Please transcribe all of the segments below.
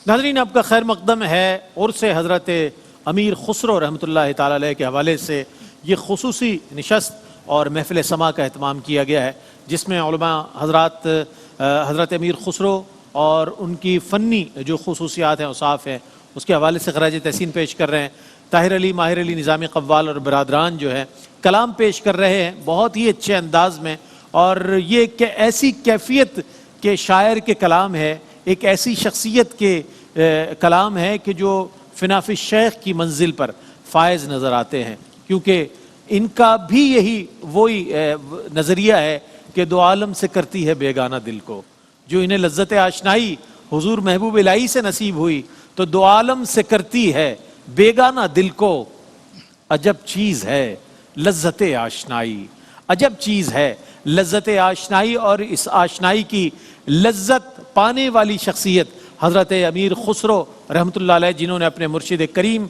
ناظرین، آپ کا خیر مقدم ہے عرس حضرت امیر خسرو رحمۃ اللہ تعالی علیہ کے حوالے سے یہ خصوصی نشست اور محفل سما کا اہتمام کیا گیا ہے، جس میں علماء حضرات حضرت امیر خسرو اور ان کی فنی جو خصوصیات ہیں اوصاف ہیں اس کے حوالے سے خراج تحسین پیش کر رہے ہیں۔ طاہر علی، ماہر علی نظامی قوال اور برادران جو ہے کلام پیش کر رہے ہیں بہت ہی اچھے انداز میں، اور یہ کہ ایسی کیفیت کے شاعر کے کلام ہے، ایک ایسی شخصیت کے کلام ہے کہ جو فناف الشیخ کی منزل پر فائز نظر آتے ہیں، کیونکہ ان کا بھی یہی وہی نظریہ ہے کہ دو عالم سے کرتی ہے بیگانہ دل کو، جو انہیں لذت آشنائی حضور محبوب الہی سے نصیب ہوئی تو دو عالم سے کرتی ہے بیگانہ دل کو، عجب چیز ہے لذت آشنائی، عجب چیز ہے لذت آشنائی۔ اور اس آشنائی کی لذت پانے والی شخصیت حضرت امیر خسرو رحمۃ اللہ علیہ، جنہوں نے اپنے مرشد کریم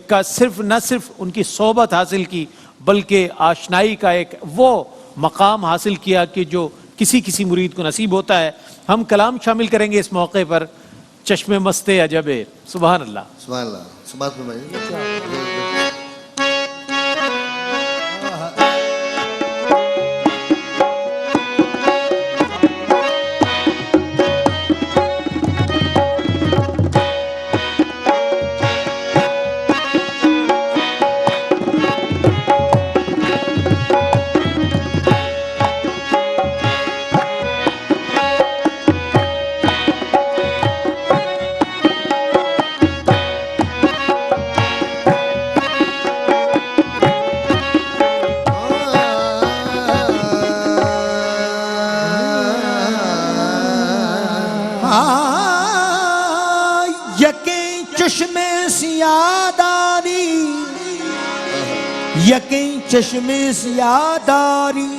کا نہ صرف ان کی صحبت حاصل کی بلکہ آشنائی کا ایک وہ مقام حاصل کیا کہ جو کسی مرید کو نصیب ہوتا ہے۔ ہم کلام شامل کریں گے اس موقع پر، چشم مست عجب، سبحان اللہ سبحان اللہ، سماعت میں یقین چشم سیاداری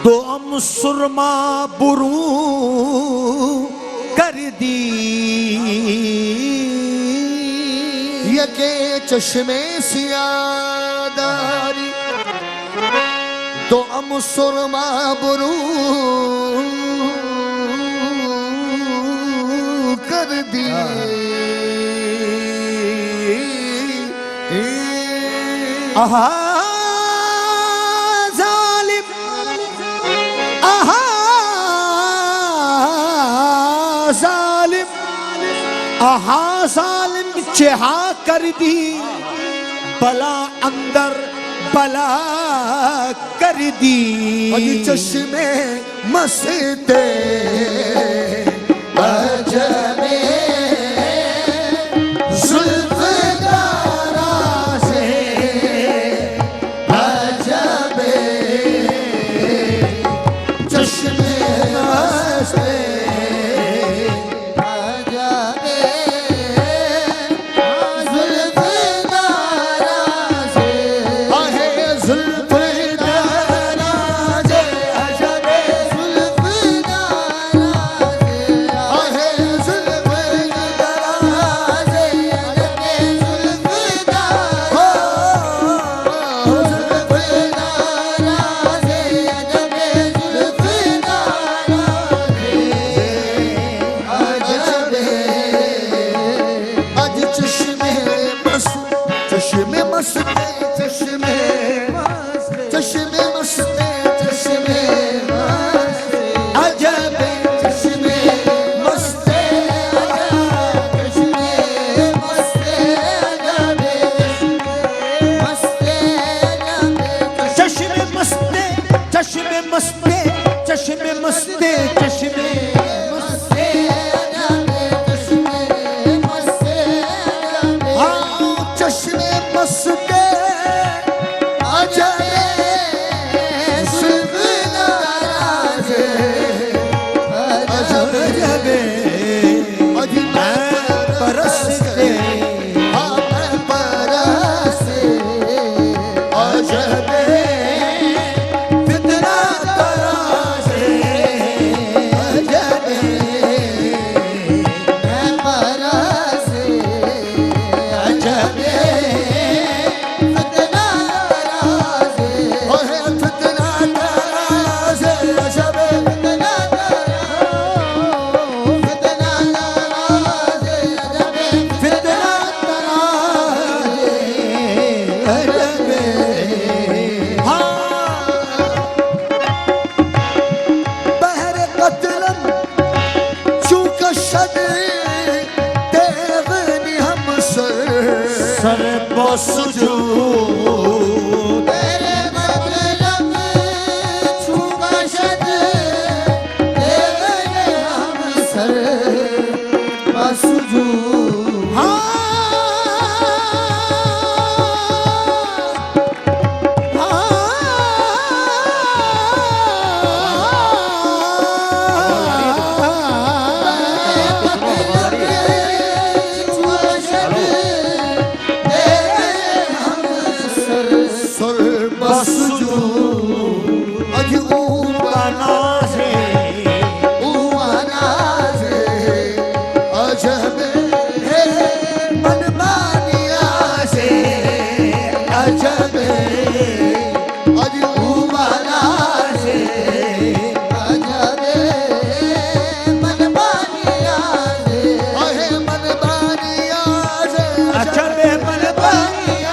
دو ام سرما برو کر دی، یقین چشم سیاداری دو ام سرما برو کر دی۔ آہا ظالم، آہا ظالم، آہا ظالم چہا کر دی، بلا اندر بلا کر دی۔ چشم مست عجب سر بسجود اج او بناز او ناز عجب ہے من بانیا سے عجب اج او ناز عجب من بانیا سے اے من بانیا سے عجب من بانیا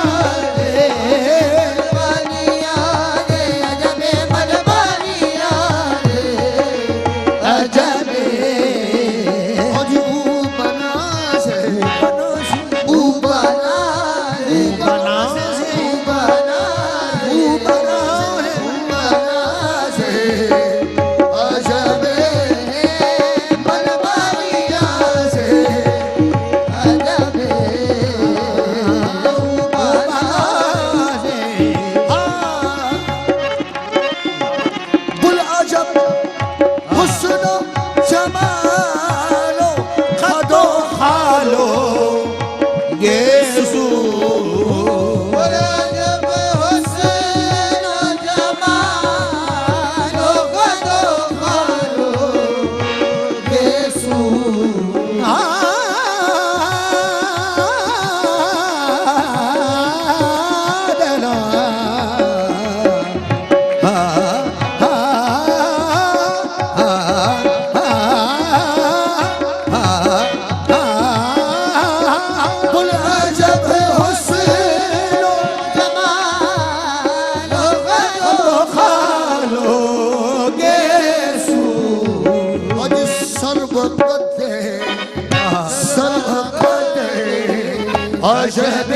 عجب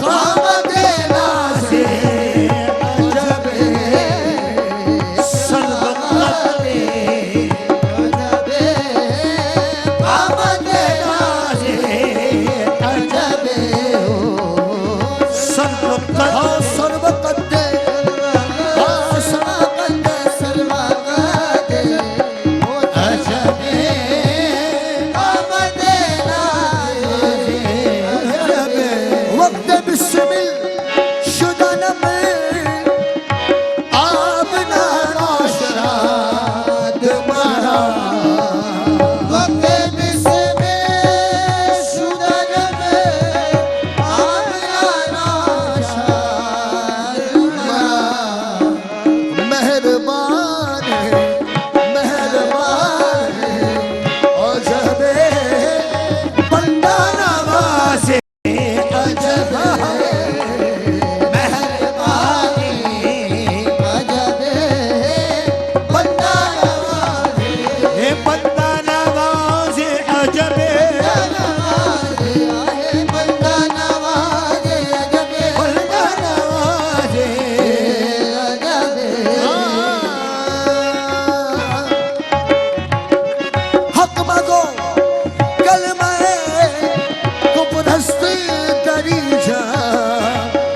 قامت ناز عجب سربت عجب قامت ناز عجب سربت سربت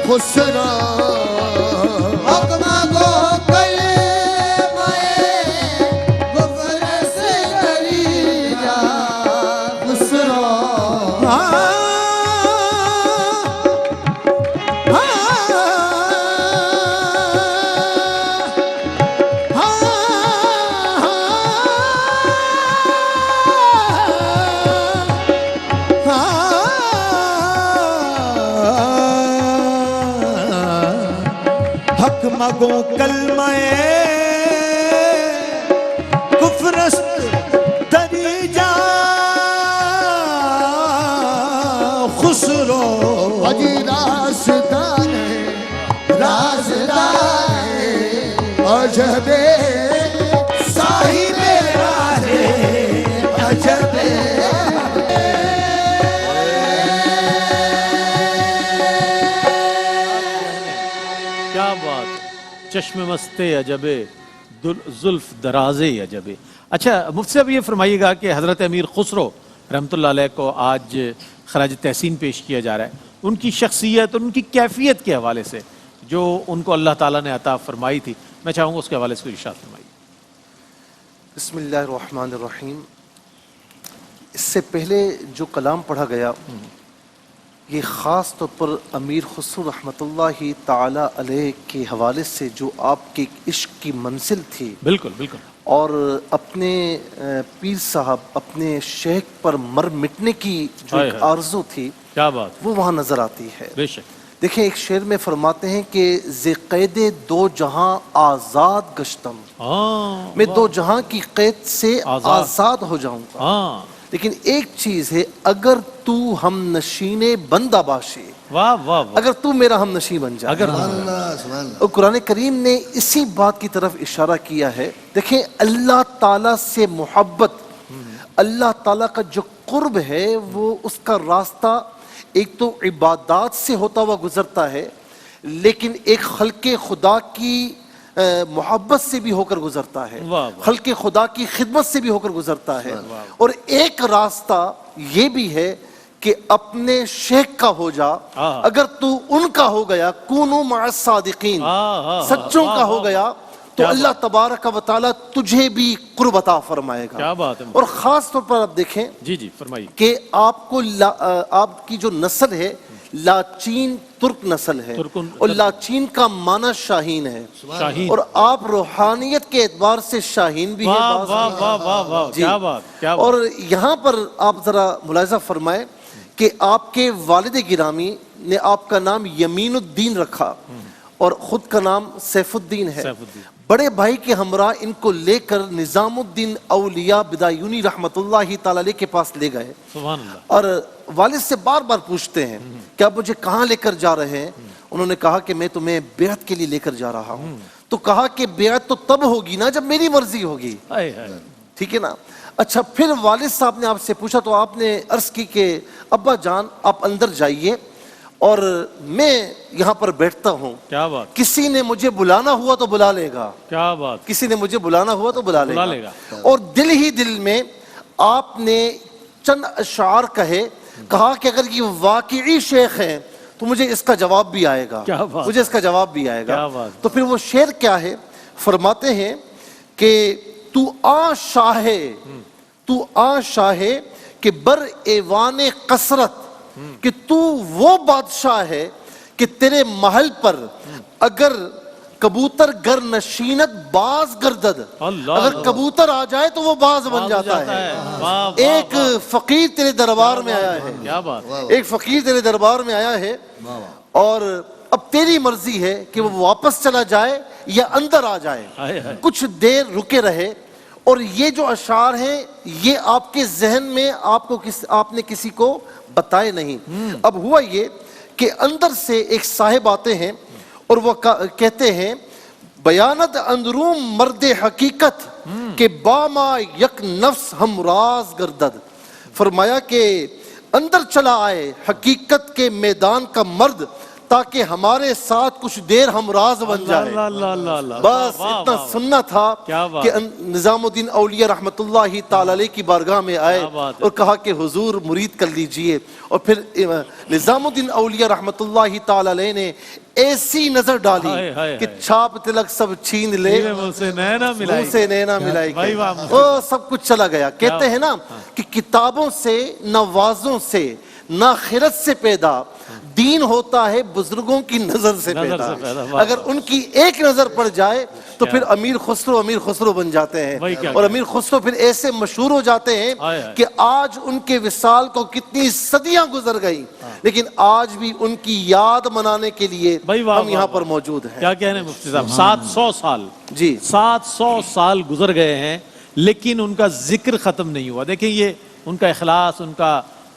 خسرا حکمہ کو کلمہ کفر سے ڈری جا خسرا مگو کلمہ کفرست دری جا خسرو اجی رازدان عجب صاحب راز عجب کیا بات، چشم مست عجبے زلف دراز عجبے. اچھا مفتی صاحب یہ فرمائیے گا کہ حضرت امیر خسرو رحمۃ اللہ علیہ کو آج خراج تحسین پیش کیا جا رہا ہے، ان کی شخصیت اور ان کی کیفیت کے حوالے سے جو ان کو اللہ تعالیٰ نے عطا فرمائی تھی، میں چاہوں گا اس کے حوالے سے ارشاد فرمائیے. بسم اللہ الرحمن الرحیم. اس سے پہلے جو کلام پڑھا گیا یہ خاص طور پر امیر خسرو رحمۃ اللہ تعالی علیہ کے حوالے سے جو آپ کے عشق کی منزل تھی بالکل بالکل، اور اپنے پیر صاحب اپنے شیخ پر مر مٹنے کی جو ہائے ایک ہائے، آرزو تھی کیا بات، وہ وہاں نظر آتی ہے. بے شک. دیکھیں ایک شعر میں فرماتے ہیں کہ ز قید دو جہاں آزاد گشتم، ہاں میں دو جہاں کی قید سے آزاد آزاد ہو جاؤں گا. ہاں، لیکن ایک چیز ہے، اگر تو ہم نشین بندہ باشی، واہ واہ واہ، اگر تو میرا ہم نشین بن جائے. اگر سبحان اللہ سبحان اللہ. اور قرآن کریم نے اسی بات کی طرف اشارہ کیا ہے. دیکھیں اللہ تعالیٰ سے محبت، اللہ تعالیٰ کا جو قرب ہے وہ اس کا راستہ ایک تو عبادات سے ہوتا ہوا گزرتا ہے، لیکن ایک خلق خدا کی محبت سے بھی ہو کر گزرتا ہے، واہ واہ. خلق خدا کی خدمت سے بھی ہو کر گزرتا ہے. اور ایک راستہ یہ بھی ہے کہ اپنے شیخ کا ہو جا، ہاں. اگر تو ان کا ہو گیا کونوا مع الصادقین، ہاں، ہاں، سچوں واہ، کا واہ، ہو گیا تو کیا اللہ تبارک و تعالیٰ تجھے بھی قرب عطا فرمائے گا. کیا بات ہے. اور خاص طور پر آپ دیکھیں جی جی فرمائیے. کہ آپ کو آپ کی جو نسل ہے لاچین ترک نسل ہے، ترکن- اور لاچین کا معنی شاہین ہے، شاہین، اور آپ روحانیت کے اعتبار سے شاہین بھی ہیں واہ بعض واہ میں. واہ واہ واہ، جی. کیا بات کیا بات. اور یہاں پر آپ ذرا ملاحظہ فرمائیں کہ آپ کے والد گرامی نے آپ کا نام یمین الدین رکھا اور خود کا نام سیف الدین ہے. سیف الدین. بڑے بھائی کے ہمراہ ان کو لے کر نظام الدین اولیاء بدایونی رحمۃ اللہ تعالی علیہ کے پاس لے گئے، سبحان اللہ. اور والد سے بار بار پوچھتے ہیں کہ آپ مجھے کہاں لے کر جا رہے ہیں. انہوں نے کہا کہ میں تمہیں بیعت کے لیے لے کر جا رہا ہوں. تو کہا کہ بیعت تو تب ہوگی نا جب میری مرضی ہوگی، ہائے ہائے، ٹھیک ہے نا. اچھا پھر والد صاحب نے آپ سے پوچھا تو آپ نے عرض کی کہ ابا جان آپ اندر جائیے اور میں یہاں پر بیٹھتا ہوں، کیا بات کسی نے مجھے بلانا ہوا تو بلا لے گا، کیا بات. کسی نے مجھے بلانا ہوا تو بلا بلا لے لے گا. گا. اور دل ہی دل میں آپ نے چند اشعار کہا کہ اگر یہ واقعی شیخ ہیں تو مجھے اس کا جواب بھی آئے گا، کیا بات. مجھے اس کا جواب بھی آئے کیا گا. بات. تو پھر وہ شعر کیا ہے؟ فرماتے ہیں کہ تو آ شاہے، تو آ شاہے کہ بر ایوان کثرت، کہ تو وہ بادشاہ ہے کہ تیرے محل پر اگر کبوتر گر نشینت باز گردد، اللہ اگر اللہ. کبوتر آ جائے تو وہ باز بن جاتا ہے. واہ واہ ایک واہ، فقیر تیرے دربار میں آیا ہے، کیا بات. ایک فقیر تیرے دربار میں آیا ہے، اور اب تیری مرضی ہے کہ وہ واپس چلا جائے یا اندر آ جائے. ہائے ہائے، کچھ دیر رکے رہے، اور یہ جو اشعار ہیں یہ آپ کے ذہن میں آپ نے کسی کو بتائے نہیں. اب ہوا یہ کہ اندر سے ایک صاحب آتے ہیں اور وہ کہتے ہیں بیانت اندروم مرد حقیقت کہ باما یک نفس ہم راز گردد. فرمایا کہ اندر چلا آئے حقیقت کے میدان کا مرد تاکہ ہمارے ساتھ کچھ دیر ہم راز بن جائے. اللہ اللہ اللہ اللہ. بس واہ، اتنا واہ، سننا تھا کیا بات. کہ نظام الدین اولیاء رحمۃ اللہ تعالی علیہ کی بارگاہ میں آئے کیا بات ہے. اور کہا کہ حضور مرید کر لیجئے. اور پھر نظام الدین اولیاء رحمۃ اللہ تعالی علیہ نے ایسی نظر ڈالی ہائے ہائے کہ ہائے. چھاپ تلک سب چھین لے، میرے منہ سے نینا ملائی. منہ سے نینا ملائی بھائی کے. واہ، منہ سے. وہ سب کچھ چلا گیا. کہتے ہیں نا کہ کتابوں سے نہ وازوں سے نہ خرد سے پیدا، دین ہوتا ہے بزرگوں کی نظر سے نظر پیدا. سے پیدا. واہ، اگر ان کی ایک نظر پڑ جائے تو پھر امیر خسرو بن جاتے وہی ہیں، کیا اور امیر خسرو پھر ایسے مشہور ہو جاتے ہیں ہائے ہائے. کہ آج ان کے وصال کو کتنی صدیاں گزر گئیں لیکن آج بھی ان کی یاد منانے کے لیے بھائی واہ، ہم یہاں واہ، پر واہ. موجود ہیں. کیا کہنے مفتی صاحب. 700 سال، جی 700 سال گزر گئے ہیں لیکن ان کا ذکر ختم نہیں ہوا. دیکھیں یہ ان کا اخلاص،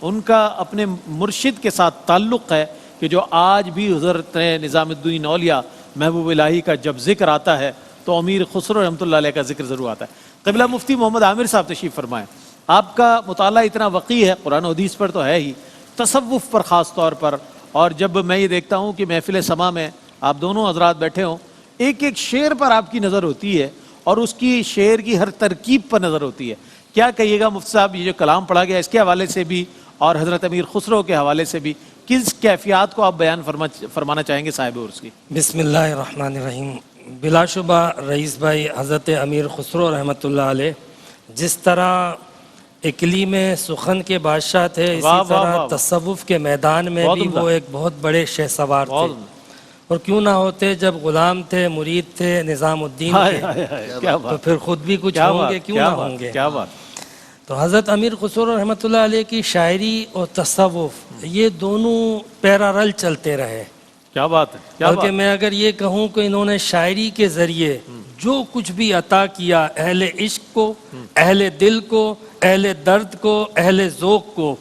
ان کا اپنے مرشد کے ساتھ تعلق ہے کہ جو آج بھی حضرت نظام الدین اولیاء محبوب الہی کا جب ذکر آتا ہے تو امیر خسرو رحمۃ اللہ علیہ کا ذکر ضرور آتا ہے. قبلہ مفتی محمد عامر صاحب تشریف فرمائیں. آپ کا مطالعہ اتنا وقیع ہے، قرآن و حدیث پر تو ہے ہی، تصوف پر خاص طور پر. اور جب میں یہ دیکھتا ہوں کہ محفل سما میں آپ دونوں حضرات بیٹھے ہوں، ایک ایک شعر پر آپ کی نظر ہوتی ہے اور اس کی شعر کی ہر ترکیب پر نظر ہوتی ہے. کیا کہیے گا مفتی صاحب، یہ جو کلام پڑھا گیا اس کے حوالے سے بھی اور حضرت امیر خسرو کے حوالے سے بھی کس کیفیات کو آپ بیان فرمانا چاہیں گے صاحب عرض کی؟ بسم اللہ الرحمن الرحیم. بلا شبہ رئیس بھائی حضرت امیر خسرو رحمۃ اللہ علیہ جس طرح اقلیم سخن کے بادشاہ تھے، اسی واہ، واہ، طرح واہ۔ تصوف کے میدان میں بہت بھی عمدہ۔ وہ ایک بہت بڑے شہ سوار تھے، بہت عمدہ۔ اور کیوں نہ ہوتے جب غلام تھے، مرید تھے نظام الدین ہائے کے، ہائے ہائے، کیا تو بات، پھر خود بھی کچھ کیا ہوں بات، گے، کیوں کیا نہ بات، ہوں گے۔ کیا بات۔ تو حضرت امیر خسرو رحمۃ اللہ علیہ کی شاعری اور تصوف یہ دونوں پیرارل چلتے رہے، کیا بات ہے، کیا بلکہ بات، میں اگر یہ کہوں کہ انہوں نے شاعری کے ذریعے جو کچھ بھی عطا کیا اہل عشق کو، اہل دل کو، اہل درد کو، اہل ذوق کو،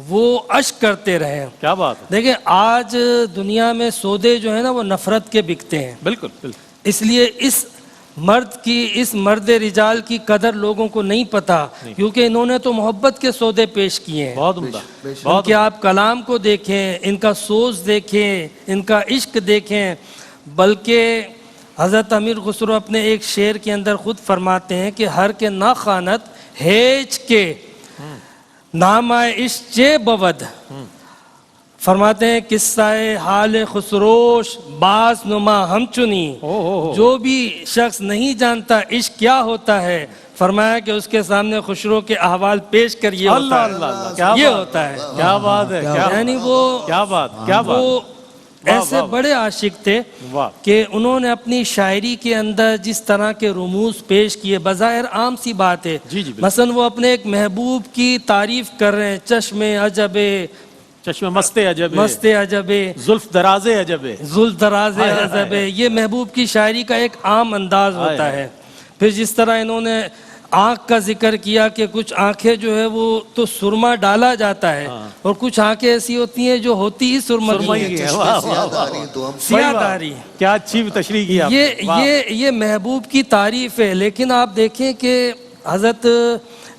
وہ اشک کرتے رہے۔ کیا بات ہے، دیکھیں آج دنیا میں سودے جو ہیں نا وہ نفرت کے بکتے ہیں، بالکل بالکل، اس لیے اس مرد رجال کی قدر لوگوں کو نہیں پتا، کیونکہ انہوں نے تو محبت کے سودے پیش کیے ہیں۔ بہت عمدہ، ان بہت کے آپ کلام کو دیکھیں، ان کا سوز دیکھیں، ان کا عشق دیکھیں، بلکہ حضرت امیر خسرو اپنے ایک شعر کے اندر خود فرماتے ہیں کہ ہر کے نہ خانت ہیچ کے نام عشق چے بود، فرماتے ہیں قصہ حال خسروش باز نما ہم چنی، جو بھی شخص نہیں جانتا عشق کیا ہوتا ہے، فرمایا کہ اس کے سامنے خسرو کے احوال پیش کر یہ اللہ ہوتا ہے، اللہ اللہ، کیا یہ بات، ہوتا ہے۔ کیا بات ہے، کیا یعنی وہ کیا بات، کیا بات، وہ ایسے واہ، واہ۔ بڑے عاشق تھے واہ، کہ انہوں نے اپنی شاعری کے اندر جس طرح کے رموز پیش کیے، بظاہر عام سی بات ہے، جی جی، بالکل۔ مثلا وہ اپنے ایک محبوب کی تعریف کر رہے ہیں، چشم عجب چشم مست عجب، مست عجب زلف دراز عجب، ذل دراز عجب، یہ محبوب کی شاعری کا ایک عام انداز ہوتا ہے۔ پھر جس طرح انہوں نے آنکھ کا ذکر کیا کہ کچھ آنکھیں جو ہے وہ تو سرما ڈالا جاتا ہے، اور کچھ آنکھیں ایسی ہوتی ہیں جو ہوتی ہی سرما کی ہیں، واہ واہ واہ، داری تو ہم سیاہ داری۔ کیا اچھی تشریح کی آپ نے، یہ محبوب کی تعریف ہے، لیکن آپ دیکھیں کہ حضرت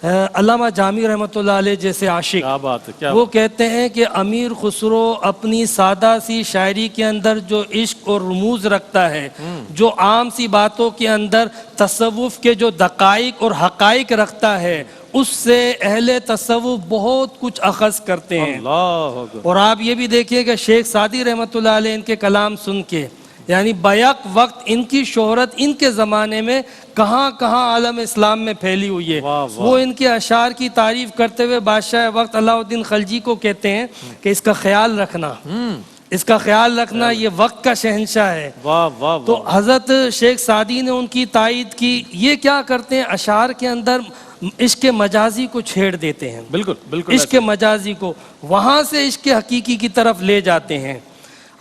علامہ جامی رحمۃ اللہ علیہ جیسے عاشق، کیا بات ہے، کیا وہ کہتے ہیں کہ امیر خسرو اپنی سادہ سی شاعری کے اندر جو عشق اور رموز رکھتا ہے، جو عام سی باتوں کے اندر تصوف کے جو دقائق اور حقائق رکھتا ہے، اس سے اہل تصوف بہت کچھ اخذ کرتے ہیں۔ اللہ اکبر، اور آپ یہ بھی دیکھیے کہ شیخ سعدی رحمۃ اللہ علیہ ان کے کلام سن کے، یعنی بیک وقت ان کی شہرت ان کے زمانے میں کہاں کہاں عالم اسلام میں پھیلی ہوئی ہے۔ واہ واہ۔ وہ ان کے اشعار کی تعریف کرتے ہوئے بادشاہ وقت علاء الدین خلجی کو کہتے ہیں کہ اس کا خیال رکھنا، اس کا خیال رکھنا، یہ وقت کا شہنشاہ ہے۔ واہ واہ، تو حضرت شیخ سعدی نے ان کی تائید کی۔ یہ کیا کرتے ہیں، اشعار کے اندر عشق مجازی کو چھیڑ دیتے ہیں، بالکل بالکل، عشق مجازی کو وہاں سے عشق حقیقی کی طرف لے جاتے ہیں۔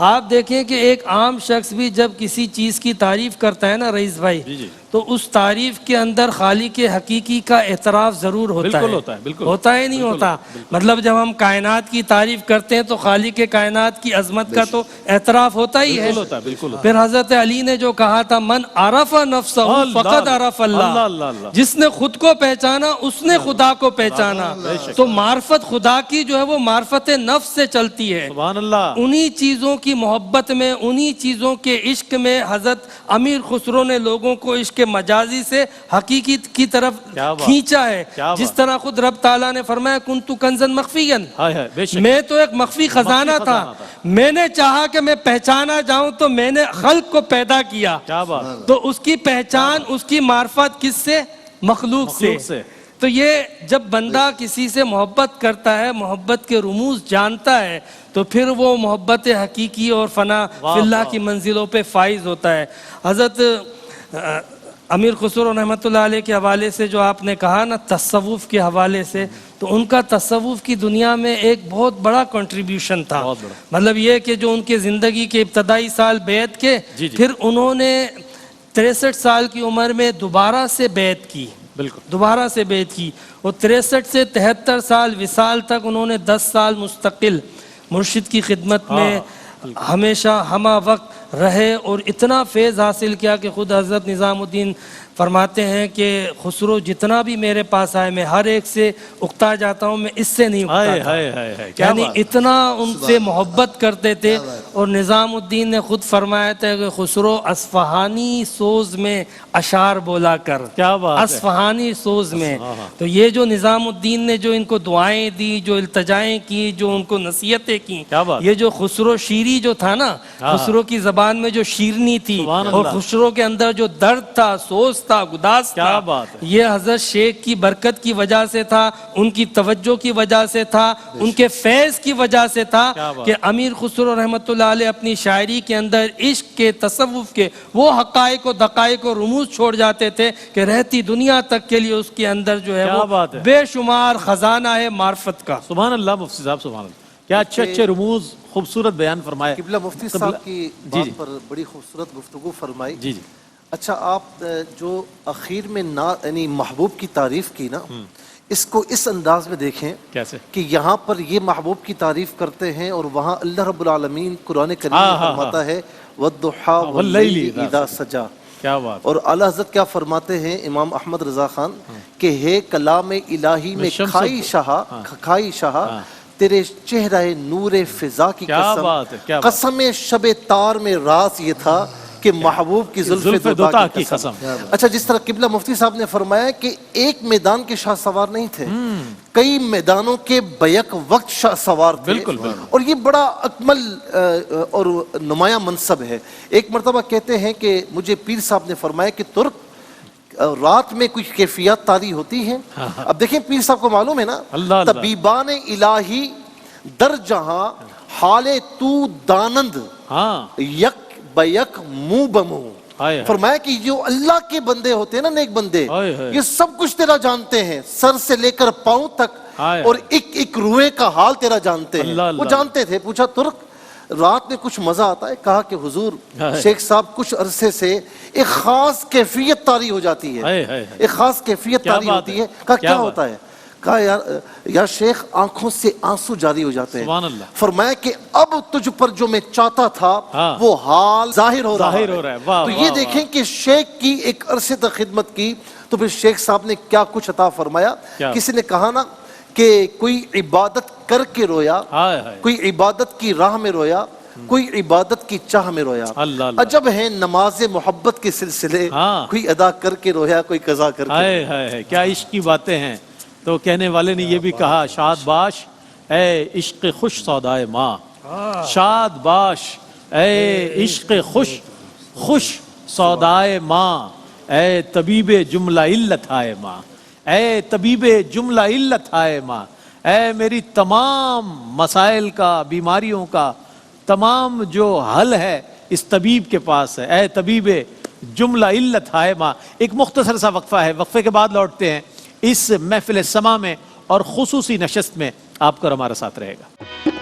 آپ دیکھیں کہ ایک عام شخص بھی جب کسی چیز کی تعریف کرتا ہے نا رئیس بھائی، جی جی، تو اس تعریف کے اندر خالق حقیقی کا اعتراف ضرور ہوتا ہے، بالکل ہوتا ہے، بالکل ہوتا ہے نہیں ہوتا؟ مطلب جب ہم کائنات کی تعریف کرتے ہیں تو خالق کائنات کی عظمت کا تو اعتراف ہوتا ہی ہے۔ بالکل ہوتا ہے، بالکل ہوتا پھر حضرت علی نے جو کہا تھا من عرف نفسہ فقد عرف اللہ اللہ، اللہ اللہ، جس نے خود کو پہچانا اس نے خدا کو پہچانا۔ تو معرفت خدا کی جو ہے وہ معرفت نفس سے چلتی ہے۔ سبحان اللہ، انہی چیزوں کی محبت میں، انہی چیزوں کے عشق میں حضرت امیر خسرو نے لوگوں کو عشق مجازی سے حقیقی کی طرف کیا بات، کھینچا ہے۔ کیا بات۔ جس طرح خود رب تعالیٰ نے فرمایا کنتو کنزن مخفیًا، ہائے ہائے، بے شک، میں تو ایک مخفی خزانہ تھا، میں نے چاہا کہ میں پہچانا جاؤں تو میں نے خلق کو پیدا کیا۔ کیا بات، تو اس کی پہچان، اس کی معرفت کس سے؟ مخلوق سے۔ تو یہ جب بندہ کسی سے محبت کرتا ہے، محبت کے رموز جانتا ہے، تو پھر وہ محبت حقیقی اور فنا فی اللہ کی منزلوں پہ فائز ہوتا ہے۔ حضرت امیر خسرو رحمۃ اللہ علیہ کے حوالے سے جو آپ نے کہا نا تصوف کے حوالے سے، تو ان کا تصوف کی دنیا میں ایک بہت بڑا کنٹریبیوشن تھا۔ مطلب یہ کہ جو ان کے زندگی کے ابتدائی سال بیعت کے، پھر انہوں نے 63 سال کی عمر میں دوبارہ سے بیعت کی، بالکل دوبارہ سے بیعت کی، اور 63 سے 73 سال وصال تک انہوں نے 10 سال مستقل مرشد کی خدمت میں ہمیشہ ہمہ وقت رہے، اور اتنا فیض حاصل کیا کہ خود حضرت نظام الدین فرماتے ہیں کہ خسرو جتنا بھی میرے پاس آئے میں ہر ایک سے اکتا جاتا ہوں، میں اس سے نہیں اکتا تھا۔ یعنی اتنا ان سے محبت کرتے تھے۔ اور نظام الدین نے خود فرمایا تھا کہ خسرو اصفہانی سوز میں اشعار بولا کر، کیا بات ہے، اصفہانی سوز میں۔ تو یہ جو نظام الدین نے جو ان کو دعائیں دی، جو التجائیں کی، جو ان کو نصیحتیں کی، یہ جو خسرو شیری جو تھا نا، خسرو کی زبان میں جو شیرنی تھی، اور خسرو کے اندر جو درد تھا، سوز گشتہ گداز کیا تھا، بات ہے۔ یہ حضرت شیخ کی برکت کی وجہ سے تھا، ان کی توجہ کی وجہ سے تھا، ان کے فیض کی وجہ سے تھا کیا بات کہ امیر خسرو رحمۃ اللہ علیہ اپنی شاعری کے اندر عشق کے، تصوف کے وہ حقائق و دقائق و رموز چھوڑ جاتے تھے کہ رہتی دنیا تک کے لیے اس کے اندر جو ہے کیا وہ بات ہے۔ بے شمار خزانہ ہے معرفت کا۔ سبحان اللہ مفتی صاحب، سبحان اللہ، کیا اچھے اچھے رموز خوبصورت بیان فرمائے۔ قبلہ مفتی صاحب کی جی بات جی پر بڑی خوبصورت گفتگو فرمائی۔ جی جی اچھا، آپ جو اخیر میں یعنی محبوب کی تعریف کی نا، اس کو اس انداز میں دیکھیں کیسے؟ کہ یہاں پر یہ محبوب کی تعریف کرتے ہیں اور وہاں اللہ رب العالمین قرآن کریم میں فرماتا ہے وَالضُّحَىٰ وَاللَّيْلِ اِذَا سَجَا، کیا بات۔ اور اعلیٰ حضرت کیا فرماتے ہیں امام احمد رضا خان کہ ہے کلام الہی میں کھائی شاہ تیرے چہرہ نور فضا کی کیا بات ہے، کیا بات۔ قسم شب تار میں راز یہ تھا کہ محبوب کی زلف دوتا کی قسم۔ اچھا، جس طرح قبلہ مفتی صاحب نے فرمایا کہ ایک میدان کے شاہ سوار نہیں تھے، کئی میدانوں کے بیک وقت شاہ سوار تھے، بالکل بالکل، اور یہ بڑا اکمل اور نمایاں منصب ہے۔ ایک مرتبہ کہتے ہیں کہ مجھے پیر صاحب نے فرمایا کہ ترک رات میں کچھ کیفیات طاری ہوتی ہیں۔ اب دیکھیں پیر صاحب کو معلوم ہے نا، طبیبان الہی در جہاں حال تو دانند یک بیک منہ بمنہ، فرمایا کہ جو اللہ کے بندے ہوتے ہیں نا، نیک بندے، یہ سب کچھ تیرا جانتے ہیں، سر سے لے کر پاؤں تک، اور ایک ایک روئے کا حال تیرا جانتے ہیں۔ وہ جانتے تھے۔ پوچھا ترک رات میں کچھ مزہ آتا ہے؟ کہا کہ حضور شیخ صاحب کچھ عرصے سے ایک خاص کیفیت طاری ہو جاتی ہے، ایک خاص کیفیت طاری ہوتی ہے۔ کہا کیا ہوتا ہے؟ کہا یا شیخ آنکھوں سے آنسو جاری ہو جاتے ہیں۔ فرمایا کہ اب تجھ پر جو میں چاہتا تھا وہ حال ظاہر ہو رہا ہے۔ تو یہ دیکھیں کہ شیخ کی ایک عرصے تک خدمت کی تو پھر شیخ صاحب نے کیا کچھ عطا فرمایا۔ کسی نے کہا نا کہ کوئی عبادت کر کے رویا، کوئی عبادت کی راہ میں رویا، کوئی عبادت کی چاہ میں رویا۔ عجب ہے نماز محبت کے سلسلے، کوئی ادا کر کے رویا، کوئی قضا کر کے۔ کیا عشق کی باتیں ہیں۔ تو کہنے والے نے یہ بھی کہا، شاد باش اے عشق خوش سودائے ماں، شاد باش اے عشق خوش سودائے ماں، اے طبیب جملہ علت آئے ماں، اے طبیب جملہ علت آئے ماں، اے میری تمام مسائل کا، بیماریوں کا تمام جو حل ہے اس طبیب کے پاس ہے، اے طبیب جملہ علت آئے ماں۔ ایک مختصر سا وقفہ ہے، وقفے کے بعد لوٹتے ہیں اس محفل سما میں، اور خصوصی نشست میں آپ کو ہمارا ساتھ رہے گا۔